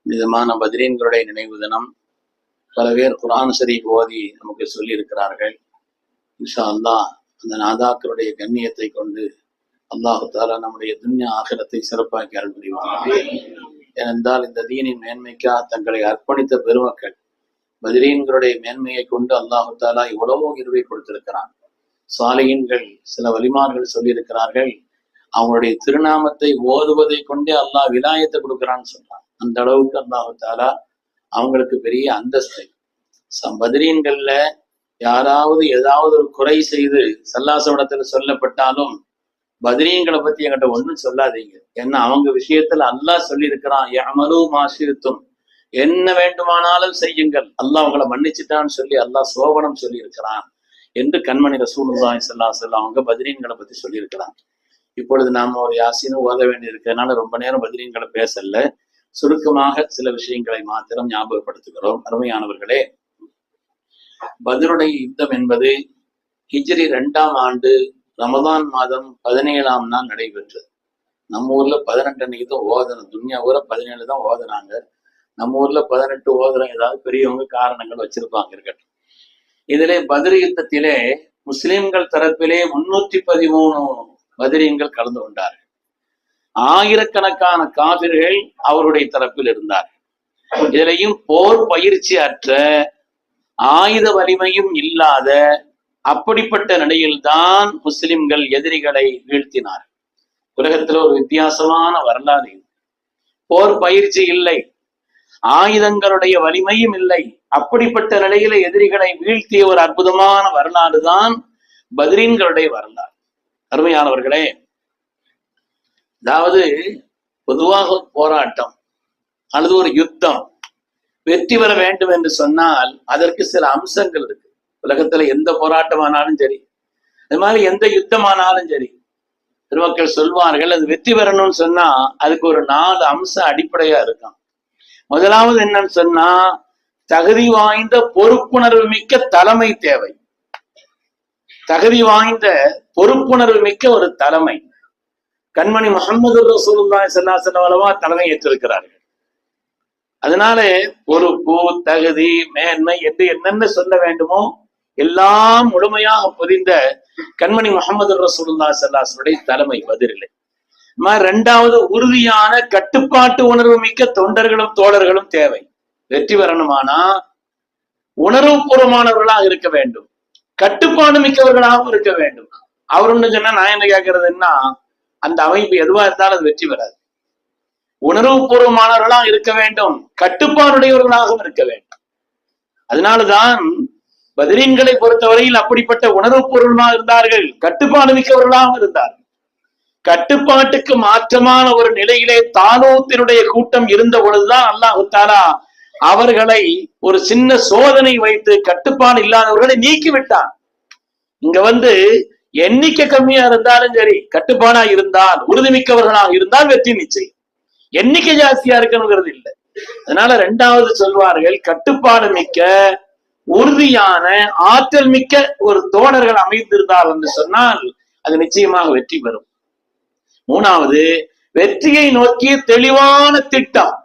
விதமான பத்ரீன்களுடைய நினைவு தினம். பல பேர் குர்ஆன் ஷரீஃப் ஓதி நமக்கு சொல்லி இருக்கிறார்கள். இன்ஷா அல்லாஹ் அந்த நாதாக்களுடைய கண்ணியத்தை கொண்டு அல்லாஹு தாலா நம்முடைய துன்யா ஆகிரத்தை சிறப்பாக்கி அருள் புரிவாங்க. ஏனென்றால் இந்த தீனின் மேன்மைக்காக தங்களை அர்ப்பணித்த பெருமக்கள் பத்ரீன்களுடைய மேன்மையை கொண்டு அல்லாஹு தாலா இவ்வளவோ இருவை கொடுத்திருக்கிறான். சாலிஹீன்கள் சில வலிமார்கள் சொல்லியிருக்கிறார்கள், அவங்களுடைய திருநாமத்தை ஓதுவதை கொண்டே அல்லாஹ் விலாயத்தை கொடுக்கிறான்னு சொல்றான். அந்த அளவுக்கு அல்லாஹு தாலா அவங்களுக்கு பெரிய அந்தஸ்து. பத்ரீன்கள்ல யாராவது ஏதாவது ஒரு குறை செய்து சல்லாசவடத்துல சொல்லப்பட்டாலும் பத்ரீன்களை பத்தி என்கிட்ட ஒன்றும் சொல்லாதீங்க. ஏன்னா அவங்க விஷயத்துல அல்லாஹ் சொல்லி இருக்கிறான், யஅமலு மா ஷி'தும், என்ன வேண்டுமானாலும் செய்யுங்கள், அல்லாஹ் அவங்களை மன்னிச்சுட்டான்னு சொல்லி அல்லாஹ் சோபனம் சொல்லி இருக்கிறான் என்று கண்மணி ரசூலுல்லாஹி ஸல்லல்லாஹு அலைஹி வஸல்லம் அவங்க பத்ரீன்களை பத்தி சொல்லி இருக்கிறான். இப்பொழுது நாம ஒரு யாசீனும் ஓத வேண்டி இருக்கிறதுனால ரொம்ப நேரம் பத்ரீன்களை பேசல, சுருக்கமாக சில விஷயங்களை மாத்திரம் ஞாபகப்படுத்துகிறோம். அருமையானவர்களே, பத்ருடைய யுத்தம் என்பது ஹிஜ்ரி 2ஆம் ஆண்டு ரமதான் மாதம் 17ஆம் நாள் நடைபெற்றது. நம்ம ஊர்ல 18 அன்னைக்கு தான் ஓதணும், துன்யா ஊர 17 தான் ஓதுனாங்க. நம்ம ஊர்ல 18 ஓதுறோம், ஏதாவது பெரியவங்க காரணங்கள் வச்சிருப்பாங்க, இருக்கட்டும். இதிலே பத்ர் யுத்தத்திலே முஸ்லிம்கள் தரப்பிலே 313 பத்ரீன்கள் கலந்து கொண்டார்கள். ஆயிரக்கணக்கான காபிர்கள் அவருடைய தரப்பில் இருந்தார்கள். இதிலையும் போர் பயிற்சி அற்ற, ஆயுத வலிமையும் இல்லாத அப்படிப்பட்ட நிலையில்தான் முஸ்லிம்கள் எதிரிகளை வீழ்த்தினார். உலகத்துல ஒரு வித்தியாசமான வரலாறு. போர் பயிற்சி இல்லை, ஆயுதங்களுடைய வலிமையும் இல்லை, அப்படிப்பட்ட நிலையில எதிரிகளை வீழ்த்திய ஒரு அற்புதமான வரலாறு தான் பத்ரீன்களுடைய வரலாறு. அருமையானவர்களே, அதாவது பொதுவாக போராட்டம் அல்லது ஒரு யுத்தம் வெற்றி பெற வேண்டும் என்று சொன்னால் அதற்கு சில அம்சங்கள் இருக்கு. உலகத்துல எந்த போராட்டமானாலும் சரி, அது மாதிரி எந்த யுத்தமானாலும் சரி, பெருமக்கள் சொல்வார்கள், அது வெற்றி பெறணும்னு சொன்னா அதுக்கு ஒரு 4 அம்சம் அடிப்படையா இருக்கும். முதலாவது என்னன்னு சொன்னா, தகுதி வாய்ந்த பொறுப்புணர்வு மிக்க தலைமை தேவை. தகுதி வாய்ந்த பொறுப்புணர்வு மிக்க ஒரு தலைமை. கண்மணி முஹம்மது ரசூலுல்லாஹி ஸல்லல்லாஹு அலைஹி வஸல்லம் தலைமை ஏற்றிருக்கிறார்கள். அதனால பொறுப்பு, தகுதி, மேன்மை என்று என்னென்ன சொல்ல வேண்டுமோ எல்லாம் முழுமையாக புரிந்த கண்மணி முஹம்மது ரசூலுல்லாஹி ஸல்லல்லாஹு அலைஹி வஸல்லம் தலைமை பதிரில்லை. 2வது, உறுதியான கட்டுப்பாட்டு உணர்வு மிக்க தொண்டர்களும் தோழர்களும் தேவை. வெற்றி பெறணுமானா உணர்வுபூர்வமானவர்களாக இருக்க வேண்டும், கட்டுப்பாடு மிக்கவர்களாகவும் இருக்க வேண்டும். அவருன்னு சொன்னா நான் என்ன கேட்கறதுன்னா, அந்த அமைப்பு எதுவா இருந்தாலும் அது வெற்றி பெறாது. உணர்வுபூர்வமானவர்களாக இருக்க வேண்டும், கட்டுப்பாடுடையவர்களாகவும் இருக்க வேண்டும். அதனாலதான் பத்ரீன்களை பொறுத்தவரையில் அப்படிப்பட்ட உணர்வுபூர்வமாக இருந்தார்கள், கட்டுப்பாடு மிக்கவர்களாகவும் இருந்தார்கள். கட்டுப்பாட்டுக்கு மாற்றமான ஒரு நிலையிலே தாலூத்தினுடைய கூட்டம் இருந்த பொழுதுதான் அல்லாஹு தஆலா அவர்களை ஒரு சின்ன சோதனை வைத்து கட்டுப்பாடு இல்லாதவர்களை நீக்கிவிட்டான். இங்க எண்ணிக்கை கம்மியா இருந்தாலும் சரி, கட்டுப்பாடா இருந்தால், உறுதிமிக்கவர்களாக இருந்தால் வெற்றி நிச்சயம். எண்ணிக்கை ஜாஸ்தியா இருக்கணுங்கிறது இல்லை. அதனால 2வது சொல்வார்கள், கட்டுப்பாடு மிக்க, உறுதியான, ஆற்றல் மிக்க ஒரு தோழர்கள் அமைந்திருந்தார் என்று சொன்னால் அது நிச்சயமாக வெற்றி பெறும். 3வது, வெற்றியை நோக்கிய தெளிவான திட்டம்,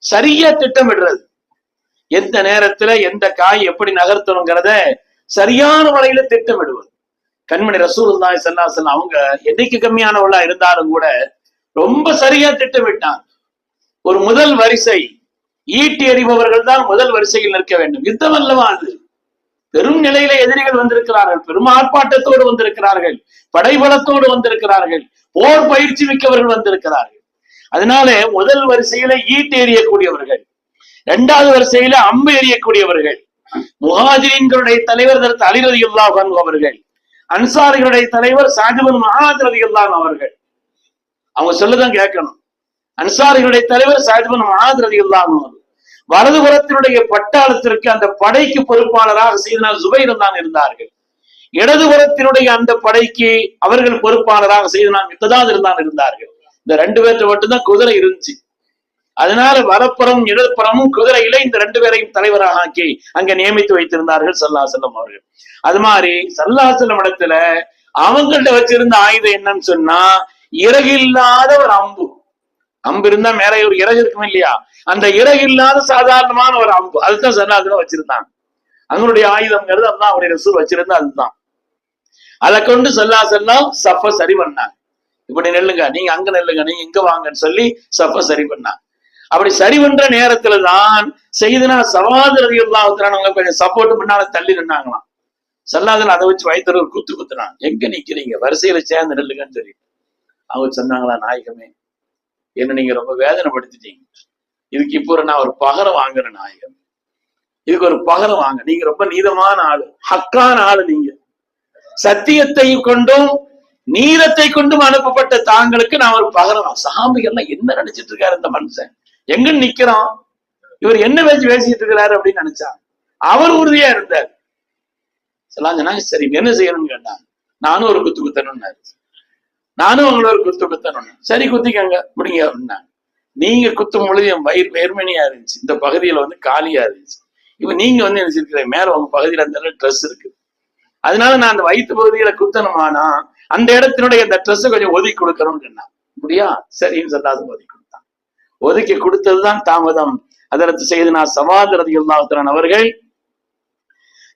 சரியா திட்டமிடுறது. எந்த நேரத்துல எந்த காய் எப்படி நகர்த்தணுங்கிறத சரியான முறையில திட்டமிடுவது. கண்மணி ரசூலுல்லாஹி ஸல்லல்லாஹு அலைஹி வஸல்லம் அவங்க எண்ணிக்கை கம்மியானவளா இருந்தாலும் கூட ரொம்ப சரியா திட்டமிட்டாங்க. ஒரு முதல் வரிசை, ஈட்டி எறிபவர்கள் தான் முதல் வரிசையில் நிற்க வேண்டும். யுத்தம் அல்லவா அது. பெரும் நிலையில எதிரிகள் வந்திருக்கிறார்கள், பெரும் ஆர்ப்பாட்டத்தோடு வந்திருக்கிறார்கள், படைபலத்தோடு வந்திருக்கிறார்கள், போர் பயிற்சி மிக்கவர்கள் வந்திருக்கிறார்கள். அதனால முதல் வரிசையில ஈட்டு எறியக்கூடியவர்கள், 2வது வரிசையில அம்பு எறியக்கூடியவர்கள், முஹாஜிரின்களுடைய தலைவர் அலி ரலியல்லாஹு அன்ஹு அவர்கள், அன்சாரிகளுடைய தலைவர் சஅத் இப்னு முஆத் ரலியல்லாஹு அன்ஹு அவர்கள். அவங்க சொல்லதான் கேட்கணும். அன்சாரிகளுடைய தலைவர் சஅத் இப்னு முஆத் ரலியல்லாஹு அன்ஹு. வலதுபுறத்தினுடைய பட்டாளத்திற்கு அந்த படைக்கு பொறுப்பாளராக சையதுனா ஜுபைர் தான் இருந்தார்கள். இடதுபுறத்தினுடைய அந்த படைக்கு அவர்கள் பொறுப்பாளராக சையதுனா மிக்தாத் இருந்தார்கள். இந்த 2 பேர்ட்ட மட்டும்தான் குதிரை இருந்துச்சு. அதனால வலப்புறம் இடதுபுறமும் குதிரையில இந்த 2 பேரையும் தலைவராக ஆக்கி அங்க நியமித்து வைத்திருந்தார்கள் ஸல்லல்லாஹு அலைஹி வஸல்லம் அவர்கள். அது மாதிரி ஸல்லல்லாஹு அலைஹி வஸல்லம் இடத்துல அவங்கள்ட்ட வச்சிருந்த ஆயுதம் என்னன்னு சொன்னா, இறகில்லாத ஒரு அம்பு. அம்பு இருந்தா மேல ஒரு இறகு இருக்கும் இல்லையா, அந்த இறகு இல்லாத சாதாரணமான ஒரு அம்பு, அதுதான் சல்லாசலம் வச்சிருந்தாங்க. அவங்களுடைய ஆயுதம்ங்கிறது அதான் அவருடைய ரசூல் வச்சிருந்தா அதுதான். அதை கொண்டு சல்லாசல்லாம் சஃப சரி பண்ணாங்க. இப்படி நெல்லுங்க, நீங்க அங்க நெல்லுங்க, நீங்க இங்க வாங்கன்னு சொல்லி சஃப சரி பண்ணாங்க. அப்படி சரி பண்ற நேரத்துல தான் செய்தனா சவாது ரலியல்லாஹு கொஞ்சம் சப்போர்ட் முன்னால தள்ளி நின்னாங்களாம். சல்லாதன் அதை வச்சு வயிற்றுல ஒரு குத்து குத்துனான். எங்க நிக்கிறீங்க, வரிசையில சேர்ந்து நெல்லுங்கன்னு சொல்லி. அவங்க சொன்னாங்களா, நாயகமே என்ன நீங்க ரொம்ப வேதனைப்படுத்திட்டீங்க, இதுக்கு இப்போ நான் ஒரு பகரம் வாங்குறேன் நாயகம், இதுக்கு ஒரு பகரம் வாங்க, நீங்க ரொம்ப நீதமான ஆளு, ஹக்கான ஆளு, நீங்க சத்தியத்தை கொண்டும் நீரத்தை கொண்டும் அனுப்பப்பட்ட தாங்களுக்கு நான் ஒரு பகரம். சஹாபிகள்லாம் என்ன நினைச்சிட்டு இருக்காரு இந்த மனுஷன், எங்க நிக்கிறான், இவர் என்ன பேச்சு பேசிட்டு இருக்கிறாரு அப்படின்னு நினைச்சாங்க. அவர் உறுதியா இருந்தார். சொன்னாங்க, சரி என்ன செய்யணும்னு கேட்டாங்க. நானும் ஒரு குத்து குத்தணும்னாரு. நானும் உங்களை ஒரு குத்து குத்தணும். சரி குத்திக்கங்க முடிங்க அப்படின்னா. நீங்க குத்தும் பொழுது என் வயிறு வேர்மணியா இருந்துச்சு, இந்த பகுதியில வந்து காலியா இருந்துச்சு. இப்ப நீங்க வந்து என்ன செஞ்சிருக்கிற, மேல உங்க பகுதியில அந்த ட்ரெஸ் இருக்கு, அதனால நான் அந்த வயிற்று பகுதியில குத்தணுமானா அந்த இடத்தினுடைய அந்த ட்ரெஸ் கொஞ்சம் ஒதுக்கி கொடுக்கணும்னு சொன்னா. அப்படியா, சரின்னு சொல்லாத ஒதுக்கி கொடுத்தான். ஒதுக்கி கொடுத்ததுதான் தாமதம். அதற்கு செய்தனா சவாது ரலியல்லாஹு தஆலா அவர்கள்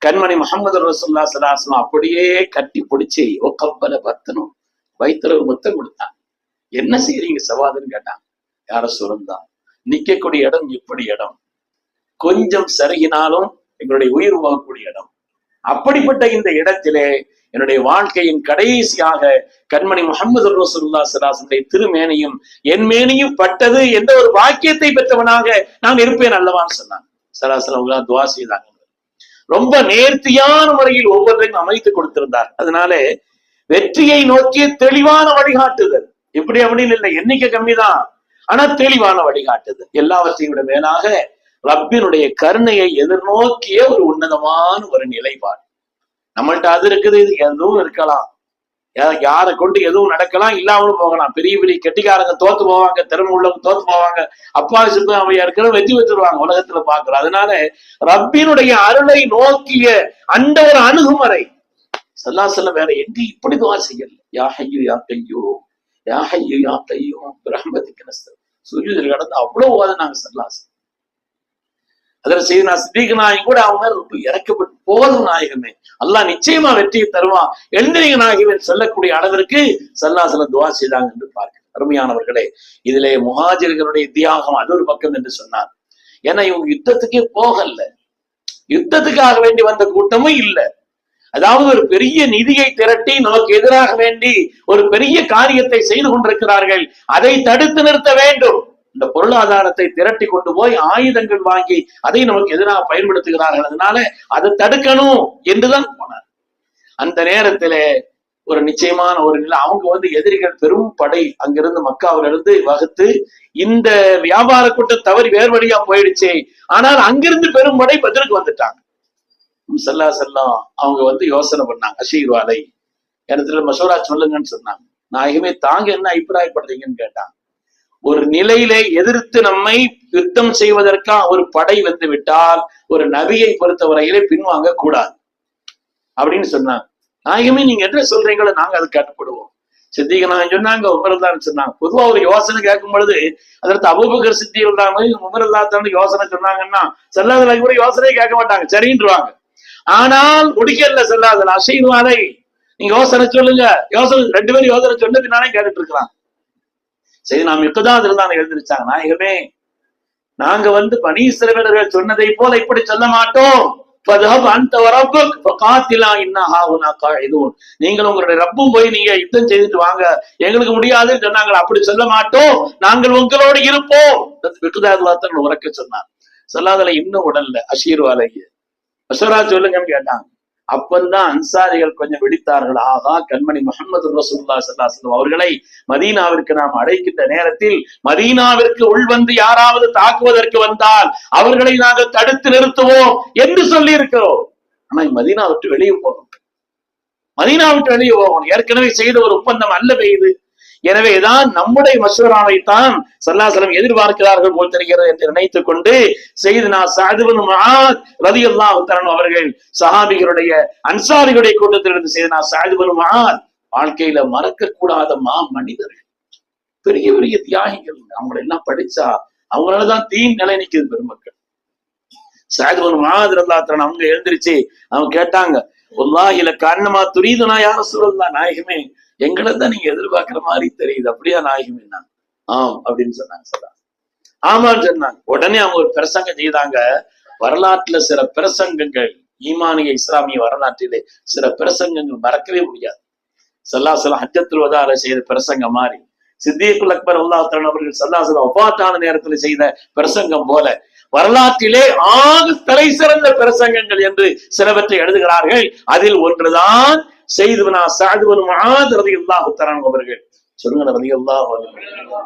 கண்மணி முஹம்மது ரசூலுல்லாஹி ஸல்லல்லாஹு அலைஹி வஸல்லம் அப்படியே கட்டி பிடிச்சி ஒக்கப்பல பத்தணும் வயிற்றுல ஒரு முத்தம் கொடுத்தான். என்ன செய்யறீங்க சவாதுன்னு கேட்டான். யார சுரந்தான், நிக்கக்கூடிய இடம் இப்படி இடம், கொஞ்சம் சருகினாலும் எங்களுடைய உயிர் போகக்கூடிய இடம். அப்படிப்பட்ட இந்த இடத்திலே என்னுடைய வாழ்க்கையின் கடைசியாக கண்மணி முஹம்மது ரசூலுல்லாஹி ஸல்லல்லாஹு அலைஹி வஸல்லம் திருமேனியும் என் மேனியும் பட்டது என்ற ஒரு வாக்கியத்தை பெற்றவனாக நான் இருப்பேன் அல்லவான்னு சொன்னான். ஸல்லல்லாஹு துஆ செய்தாங்க. ரொம்ப நேர்த்தியான முறையில் ஒவ்வொன்றையும் அமைத்து கொடுத்திருந்தார். அதனால வெற்றியை நோக்கிய தெளிவான வழிகாட்டுதல். இப்படி அப்படின்னு இல்லை, எண்ணிக்கை கம்மிதான், ஆனா தெளிவான வழிகாட்டுதல். எல்லாவற்றையும் விட மேலாக ரப்பினுடைய கருணையை எதிர்நோக்கிய ஒரு உன்னதமான ஒரு நிலைப்பாடு. நம்மள்ட்ட அது இருக்குது, இது எதுவும் இருக்கலாம், யாரை கொண்டு எதுவும் நடக்கலாம், இல்லாமலும் போகலாம். பெரிய பெரிய கெட்டிக்காரங்க தோத்து போவாங்க, திறமை உள்ளவங்க தோத்து போவாங்க, அப்பா சிற்பம் அவையா இருக்கிற வெற்றி வச்சிருவாங்க உலகத்துல பாக்குறோம். அதனால ரப்பினுடைய அருளை நோக்கிய அந்த ஒரு அணுகுமுறை ஸல்லல்லாஹு அலைஹி வஸல்லம் வேற எங்க இப்படி துஆ செய்யல. யா ஹய்யு யா கய்யூம், யா ஹய்யு யா கய்யூம் பிரஹ்மதிக நஸ்தகீஸ். சுஜூதில் கடந்து அவ்வளவு ஓதுனாங்க ஸல்லல்லாஹு அலைஹி வஸல்லம். அதில் செய்தனா சித்திக் நாயகம் கூட அவங்க ரொம்ப இறக்கப்பட்டு, போதும் நாயகமே, அல்லாஹ் நிச்சயமா வெற்றியை தருவான், எழுந்திரிங்க நாயகமே சொல்லக்கூடிய அளவிற்கு ஸல்லல்லாஹு அலைஹி வஸல்லம் துஆ செய்தாங்க என்று பார்க்க. அருமையானவர்களே, இதிலே முஹாஜிர்களுடைய தியாகம் அது ஒரு பக்கம் என்று சொன்னார். ஏன்னா இவங்க யுத்தத்துக்கே போகல, யுத்தத்துக்காக வேண்டி வந்த கூட்டமும் இல்லை. அதாவது ஒரு பெரிய நிதியை திரட்டி நமக்கு எதிராக வேண்டி ஒரு பெரிய காரியத்தை செய்து கொண்டிருக்கிறார்கள், அதை தடுத்து நிறுத்த வேண்டும். இந்த பொருளாதாரத்தை திரட்டி கொண்டு போய் ஆயுதங்கள் வாங்கி அதை நமக்கு எதிராக பயன்படுத்துகிறார்கள், அதனால அதை தடுக்கணும் என்றுதான் போனார். அந்த நேரத்துல ஒரு நிச்சயமான ஒரு நிலை, அவங்க வந்து எதிரிகள் பெரும் படை அங்கிருந்து மக்காவிலிருந்து வகுத்து இந்த வியாபார கூட்டம் தவறி வேறு வழியா போயிடுச்சு. ஆனால் அங்கிருந்து பெரும் படை பதிலுக்கு வந்துட்டாங்க. ஸல்லல்லாஹு அலைஹி வஸல்லம் அவங்க வந்து யோசனை பண்ணாங்க, அஷீர்வாலை இடத்துல மசூரா சொல்லுங்கன்னு சொன்னாங்க. நாயகமே தாங்க என்ன அபிப்பிராயப்படுறீங்கன்னு கேட்டாங்க. ஒரு நிலையிலே எதிர்த்து நம்மை யுத்தம் செய்வதற்காக ஒரு படை வந்து விட்டால் ஒரு நபியை பொறுத்தவரையிலே பின்வாங்க கூடாது அப்படின்னு சொன்னாங்க. நாயகமே நீங்க என்ன சொல்றீங்களோ நாங்க அதை கட்டுப்படுவோம். சித்திக நாயகம் சொன்னாங்க, உமர்தான் சொன்னாங்க. பொதுவா ஒரு யோசனை கேட்கும் பொழுது அதற்கு அபூபக்கர் சித்திக் உமர்தான் யோசனை சொன்னாங்கன்னா ஸல்லல்லாஹு அலைஹி கூட யோசனையே கேட்க மாட்டாங்க, சரின்றுவாங்க. ஆனால் முடிக்கல ஸல்லல்லாஹு அலைஹி அஷீர்வாலை நீங்க யோசனை சொல்லுங்க, யோசனை ரெண்டு பேரும் யோசனை சொன்ன பின்னாலே கேட்டுட்டு இருக்கிறாங்க. சரி, நாம் இப்பதான் இருந்தாங்க எழுந்திருச்சாங்க. நாயகமே நாங்க வந்து பனி இஸ்ரவேலர்கள் சொன்னதை போல இப்படி சொல்ல மாட்டோம். நீங்கள் உங்களுடைய ரப்பும் போய் நீங்க யுத்தம் செய்துட்டு வாங்க, எங்களுக்கு முடியாதுன்னு சொன்னாங்களா, அப்படி சொல்ல மாட்டோம், நாங்கள் உங்களோடு இருப்போம் உறக்க சொன்னார். சொல்லாதல இன்னும் உடல்ல அஷீர்வாலைய மசூரா சொல்லுங்கன்னு கேட்டாங்க. அப்பந்தான் அன்சாரிகள் கொஞ்சம் விழித்தார்கள். ஆகா, கண்மணி முஹம்மது ரசூலுல்லாஹி ஸல்லல்லாஹு அலைஹி வஸல்லம் அவர்களை மதீனாவிற்கு நாம் அழைக்கின்ற நேரத்தில் மதீனாவிற்கு உள்வந்து யாராவது தாக்குவதற்கு வந்தால் அவர்களை நாங்கள் தடுத்து நிறுத்துவோம் என்று சொல்லி இருக்கிறோம். ஆனா மதீனா விட்டு வெளியே போகணும், மதீனா விட்டு வெளியே போகணும். ஏற்கனவே செய்த ஒரு ஒப்பந்தம் அல்லவே இது. எனவேதான் நம்முடைய மசூராவை தான் ஸல்லல்லாஹு அலைஹி வஸல்லம் எதிர்பார்க்கிறார்கள் போல் தெரிகிறது என்று நினைத்துக் கொண்டு செய்தனா சஅத் இப்னு முஆத் ரலியல்லாஹு தஆலா அவர்கள் சஹாபிகளுடைய அன்சாரிகளுடைய கூட்டத்திலிருந்து செய்தனா சஅத் இப்னு முஆத் வாழ்க்கையில மறக்க கூடாத மா மனிதர்கள். பெரிய பெரிய தியாகிகள். அவங்களை எல்லாம் படிச்சா அவங்களாலதான் தீன் நிலை நிற்குது பெருமக்கள். சஅத் பின் முஆத் ரலியல்லாஹு அன்ஹு அவங்க எழுந்திருச்சு அவங்க கேட்டாங்க, வல்லாஹி லகன்னமா துரீதுனா யா ரசூலல்லாஹ், நாயகமே எங்களை தான் நீங்க எதிர்பார்க்கிற மாதிரி தெரியுது, அப்படியா நாயகமே? ஆம் அப்படின்னு சொன்னாங்க. ஆமான்னு சொன்னாங்க. உடனே அவங்க ஒரு பிரசங்கம் செய்தாங்க. வரலாற்றுல சில பிரசங்கங்கள், ஈமானிய இஸ்லாமிய வரலாற்றிலே சில பிரசங்கங்கள் மறக்கவே முடியாது. ஸல்லல்லாஹு அலைஹி வஸல்லம் ஹஜ்ஜத்துல் வதால செய்த பிரசங்கம் மாதிரி, சித்தீக்குல் அக்பர் ரலியல்லாஹு தஆலா அவர்கள் ஸல்லல்லாஹு அலைஹி வஸல்லம் வஃபாத்தான நேரத்தில் செய்த பிரசங்கம் போல வரலாற்றிலே ஆக தலை சிறந்த பிரசங்கங்கள் என்று சிலவற்றை எழுதுகிறார்கள். அதில் ஒன்றுதான் சஅத் பின் முஆத் ரலியல்லாஹு தஆலா அவர்கள். சொல்லுங்க ரலியல்லாஹு அன்ஹு.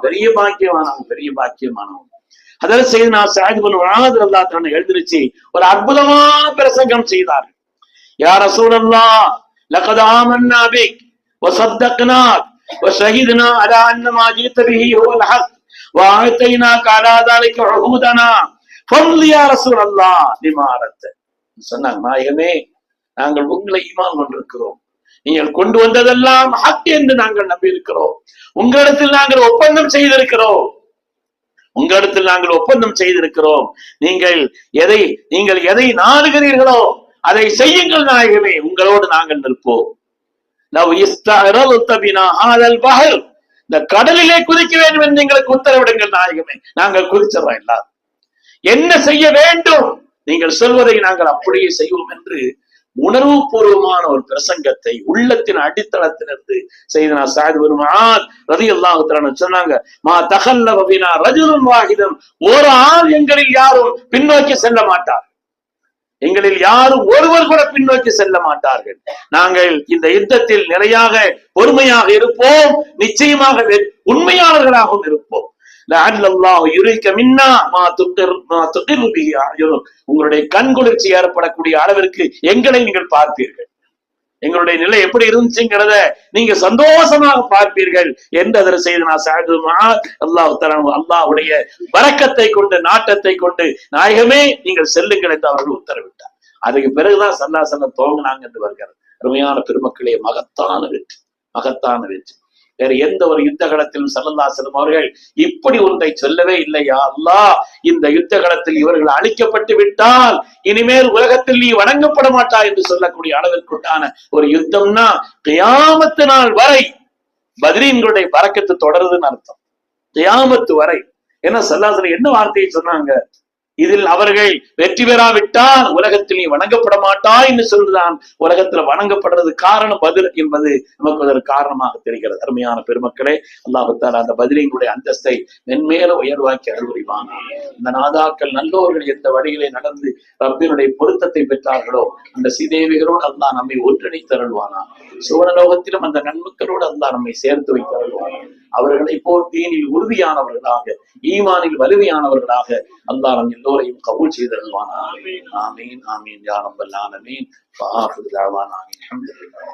பெரிய பாக்கியமானவங்க, பெரிய பாக்கியமானவங்க. ஹதரத் சையதுனா சஅத் பின் முஆத் ரலியல்லாஹு தஆலா எழுந்திருச்சு ஒரு அற்புதமான பிரசங்கம் செய்தார்கள். யா ரசூலல்லாஹ் லகத் ஆமன்னா பிக் வஸத்தக்னாக் வஷஹித்னா அலா அன்ன மா ஜீத பிஹி ஹுவல் ஹக் வஆதைனாக அலா ذلك உஹூதனா ஃபம்லி யா ரசூலல்லாஹ் லிமாரத். சொன்னாங்க, நாயகமே நாங்கள் உங்களை ஈமான் கொண்டிருக்கிறோம், நீங்கள் கொண்டு வந்ததெல்லாம் ஹக் என்று நாங்கள் நம்பி இருக்கிறோம், உங்களிடத்தில் நாங்கள் ஒப்பந்தம் செய்திருக்கிறோம், நீங்கள் எதை நாடுகிறீர்களோ அதை செய்யுங்கள் நாயகமே, உங்களோடு நாங்கள் நிற்போம். இந்த கடலிலே குதிக்க வேண்டும் என்று எங்களுக்கு உத்தரவிடுங்கள் நாயகமே, நாங்கள் குதிச்சிடறோம். எல்லாரும் என்ன செய்ய வேண்டும், நீங்கள் சொல்வதை நாங்கள் அப்படியே செய்வோம் என்று உணர்வு பூர்வமான ஒரு பிரசங்கத்தை உள்ளத்தின் அடித்தளத்திலிருந்து சையதுனா சஅத் பின் முஆத் ரலியல்லாஹு தஆலா சொன்னாங்க. மா தகல்லப பினா ரஜுலுன் வாஹிதன், ஒரு ஆள் எங்களில் யாரும் பின்னோக்கி செல்ல மாட்டார், எங்களில் யாரும் ஒருவர் கூட பின்னோக்கி செல்ல மாட்டார்கள். நாங்கள் இந்த யுத்தத்தில் நிறையாக பொறுமையாக இருப்போம், நிச்சயமாக உண்மையாளர்களாகவும் இருப்போம். உங்களுடைய கண்குளிர்ச்சி ஏற்படக்கூடிய அளவிற்கு எங்களை நீங்கள் பார்ப்பீர்கள், எங்களுடைய நிலை எப்படி இருந்துச்சுங்கிறத நீங்க சந்தோஷமாக பார்ப்பீர்கள் என்று அதற்கு சையதுனா சஅத் பின் முஆத் அல்லாஹ் தஆலா அல்லாஹ்வுடைய பரக்கத்தை கொண்டு நாட்டத்தை கொண்டு நாயகமே நீங்கள் செல்லுங்கள் என்று அவர்கள் உத்தரவிட்டார். அதுக்கு பிறகுதான் ஸல்லல்லாஹு அலைஹி வஸல்லம் துவங்கினாங்க என்று வருகிறது. அருமையான பெருமக்களே, மகத்தான வெற்றி. வேற எந்த ஒரு யுத்த களத்திலும் ஸல்லல்லாஹு அலைஹி வஸல்லம் அவர்கள் இப்படி ஒன்றை சொல்லவே இல்லையா அல்லாஹ், இந்த யுத்த களத்தில் இவர்கள் அழிக்கப்பட்டு விட்டால் இனிமேல் உலகத்தில் நீ வணங்கப்பட மாட்டாய் என்று சொல்லக்கூடிய அளவிற்குண்டான ஒரு யுத்தம்னா கியாமத்து நாள் வரை பத்ரீன்களுடைய பரக்கத்து தொடருதுன்னு அர்த்தம். கியாமத்து வரை. ஏன்னா ஸல்லல்லாஹு அலைஹி வஸல்லம் என்ன வார்த்தையை சொன்னாங்க, இதில் அவர்கள் வெற்றி பெறாவிட்டால் உலகத்தில் நீ வணங்கப்பட மாட்டாய் என்று சொல்லுதான். உலகத்துல வணங்கப்படுறது காரணம் பதில் என்பது நமக்கு அதற்கு காரணமாக தெரிகிறது. அருமையான பெருமக்களே, அல்லாஹ் தஆலா அந்த பதிலினுடைய அந்தஸ்தை மென்மேல உயர்வாக்கி அருள்வானா. இந்த நாதாக்கள் நல்லோர்கள் எந்த வழியிலே நடந்து ரப்பினுடைய பொருத்தத்தை பெற்றார்களோ அந்த சீதேவிகளோடு அல்லாஹ் நம்மை ஒன்றிணைத்து அருள்வானா. சுவனலோகத்திலும் அந்த நன்மக்களோடு அல்லாஹ் நம்மை சேர்த்து வைத்து அருள்வானா. அவர்களை போல் தீனில் உறுதியானவர்களாக, ஈமானில் வலிமையானவர்களாக அல்லாஹ் நம் எல்லோரையும் கபூல் செய்தருள்வானா. ஆமீன் ஆமீன் யா ரப்பல் ஆலமீன். வஆகிரு தஅவானா அல்ஹம்துலில்லாஹ்.